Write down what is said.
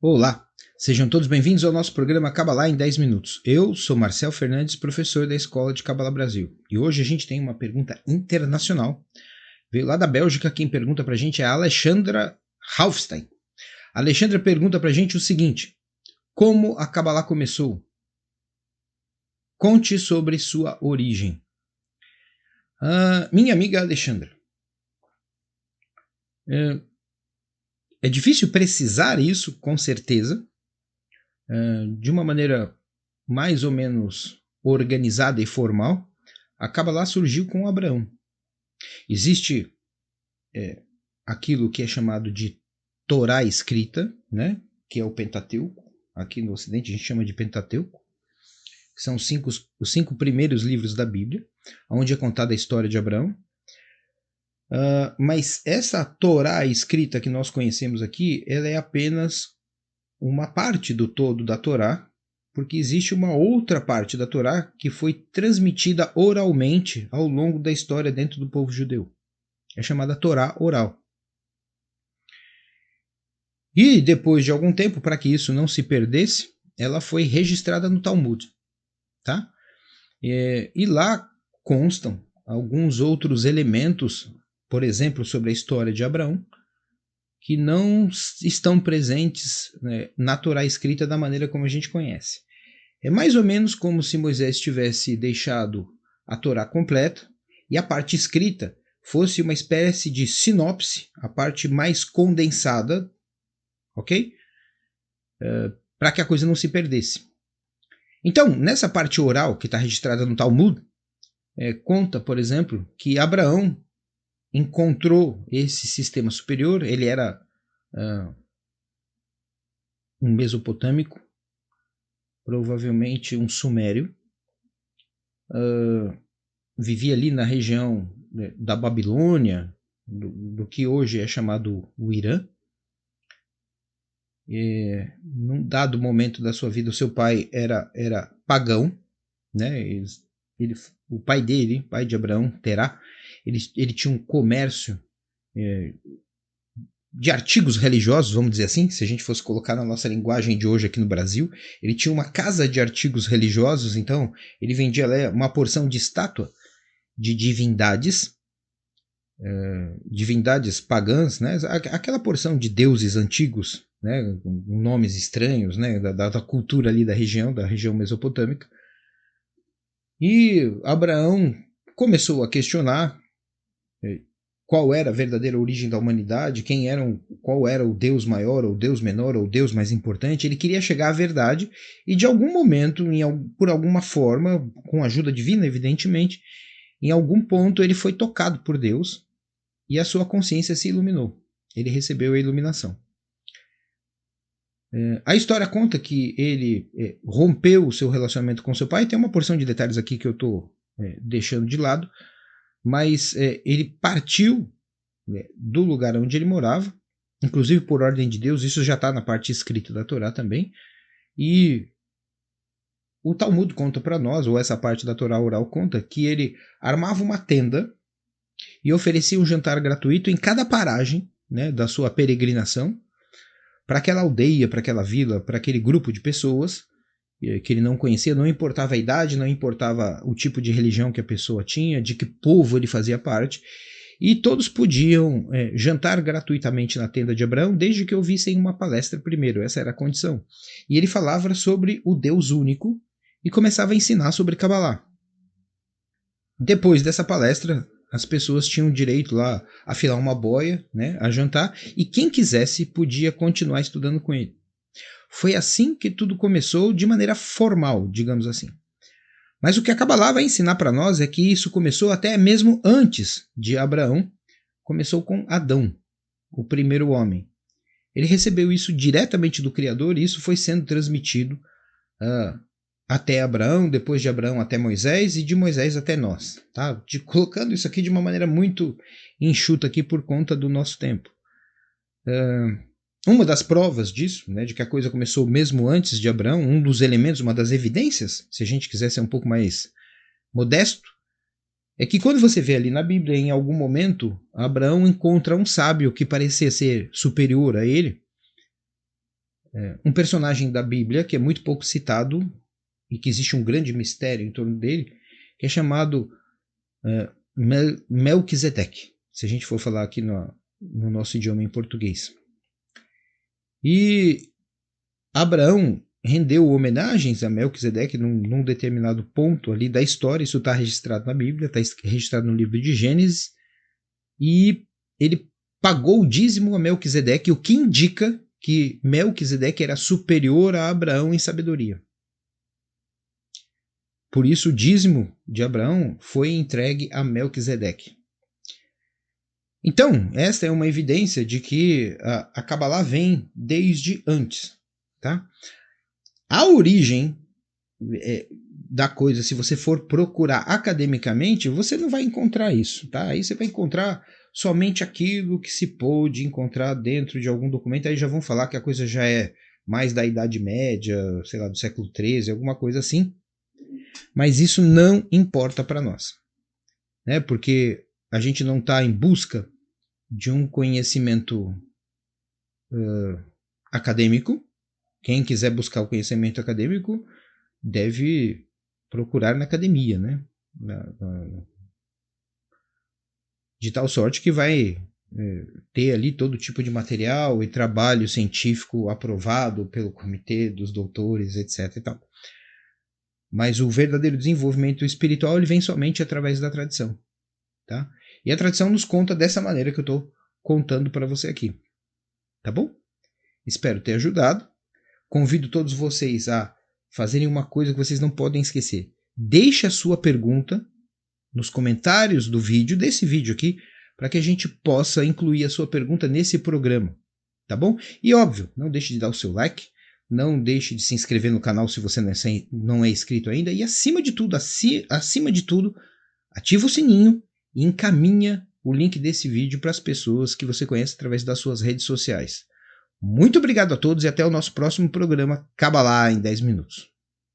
Olá, sejam todos bem-vindos ao nosso programa Kabbalah em 10 minutos. Eu sou Marcel Fernandes, professor da Escola de Kabbalah Brasil. E hoje a gente tem uma pergunta internacional. Veio lá da Bélgica, quem pergunta pra gente é a Alexandra Halfstein. A Alexandra pergunta pra gente o seguinte: como a Kabbalah começou? Conte sobre sua origem. Minha amiga Alexandra, é difícil precisar isso, com certeza, de uma maneira mais ou menos organizada e formal. A Kabbalah surgiu com Abraão. Existe aquilo que é chamado de Torá escrita, né, que é o Pentateuco. Aqui no Ocidente a gente chama de Pentateuco, que são os cinco primeiros livros da Bíblia, onde é contada a história de Abraão. Mas essa Torá escrita que nós conhecemos aqui, ela é apenas uma parte do todo da Torá, porque existe uma outra parte da Torá que foi transmitida oralmente ao longo da história dentro do povo judeu. É chamada Torá oral. E depois de algum tempo, para que isso não se perdesse, ela foi registrada no Talmud. Tá? E lá constam alguns outros elementos, por exemplo, sobre a história de Abraão, que não estão presentes, né, na Torá escrita da maneira como a gente conhece. É mais ou menos como se Moisés tivesse deixado a Torá completa e a parte escrita fosse uma espécie de sinopse, a parte mais condensada, ok? Para que a coisa não se perdesse. Então, nessa parte oral que está registrada no Talmud, conta, por exemplo, que Abraão encontrou esse sistema superior. Ele era um mesopotâmico, provavelmente um sumério, vivia ali na região da Babilônia, do que hoje é chamado o Irã. Num dado momento da sua vida, o seu pai era pagão, né? O pai dele, pai de Abraão, Terá, ele tinha um comércio de artigos religiosos, vamos dizer assim, se a gente fosse colocar na nossa linguagem de hoje aqui no Brasil. Ele tinha uma casa de artigos religiosos, então ele vendia uma porção de estátua de divindades, divindades pagãs, né? Aquela porção de deuses antigos, né? Com nomes estranhos, né? Da cultura ali da região mesopotâmica. E Abraão começou a questionar qual era a verdadeira origem da humanidade, qual era o Deus maior, ou o Deus menor, ou o Deus mais importante. Ele queria chegar à verdade e, de algum momento, por alguma forma, com ajuda divina, evidentemente, em algum ponto ele foi tocado por Deus e a sua consciência se iluminou. Ele recebeu a iluminação. A história conta que ele rompeu o seu relacionamento com seu pai. Tem uma porção de detalhes aqui que eu estou deixando de lado, mas ele partiu do lugar onde ele morava, inclusive por ordem de Deus. Isso já está na parte escrita da Torá também, e o Talmud conta para nós, ou essa parte da Torá oral conta, que ele armava uma tenda e oferecia um jantar gratuito em cada paragem, né, da sua peregrinação, para aquela aldeia, para aquela vila, para aquele grupo de pessoas que ele não conhecia. Não importava a idade, não importava o tipo de religião que a pessoa tinha, de que povo ele fazia parte, e todos podiam jantar gratuitamente na tenda de Abraão, desde que ouvissem uma palestra primeiro. Essa era a condição. E ele falava sobre o Deus único e começava a ensinar sobre Kabbalah. Depois dessa palestra, as pessoas tinham direito lá a filar uma boia, né, a jantar, e quem quisesse podia continuar estudando com ele. Foi assim que tudo começou, de maneira formal, digamos assim. Mas o que a Kabbalah vai ensinar para nós é que isso começou até mesmo antes de Abraão. Começou com Adão, o primeiro homem. Ele recebeu isso diretamente do Criador, e isso foi sendo transmitido até Abraão, depois de Abraão até Moisés, e de Moisés até nós. Tá? Colocando isso aqui de uma maneira muito enxuta aqui por conta do nosso tempo. Uma das provas disso, né, de que a coisa começou mesmo antes de Abraão, um dos elementos, uma das evidências, se a gente quiser ser um pouco mais modesto, é que quando você vê ali na Bíblia, em algum momento, Abraão encontra um sábio que parecia ser superior a ele, um personagem da Bíblia que é muito pouco citado e que existe um grande mistério em torno dele, que é chamado Melquisedeque, se a gente for falar aqui no nosso idioma em português. E Abraão rendeu homenagens a Melquisedeque num determinado ponto ali da história, isso está registrado na Bíblia, está registrado no livro de Gênesis, e ele pagou o dízimo a Melquisedeque, o que indica que Melquisedeque era superior a Abraão em sabedoria. Por isso o dízimo de Abraão foi entregue a Melquisedeque. Então, esta é uma evidência de que a Kabbalah vem desde antes. Tá? A origem da coisa, se você for procurar academicamente, você não vai encontrar isso. Tá? Aí você vai encontrar somente aquilo que se pôde encontrar dentro de algum documento. Aí já vão falar que a coisa já é mais da Idade Média, sei lá, do século XIII, alguma coisa assim. Mas isso não importa para nós, né? Porque a gente não está em busca de um conhecimento acadêmico. Quem quiser buscar o conhecimento acadêmico deve procurar na academia, né? De tal sorte que vai ter ali todo tipo de material e trabalho científico aprovado pelo comitê dos doutores, etc. e tal. Mas o verdadeiro desenvolvimento espiritual ele vem somente através da tradição. Tá? E a tradição nos conta dessa maneira que eu estou contando para você aqui. Tá bom? Espero ter ajudado. Convido todos vocês a fazerem uma coisa que vocês não podem esquecer. Deixe a sua pergunta nos comentários do vídeo, desse vídeo aqui, para que a gente possa incluir a sua pergunta nesse programa. Tá bom? E óbvio, não deixe de dar o seu like, não deixe de se inscrever no canal se você não é inscrito ainda, e acima de tudo, ativa o sininho e encaminha o link desse vídeo para as pessoas que você conhece através das suas redes sociais. Muito obrigado a todos e até o nosso próximo programa Kabbalah em 10 minutos.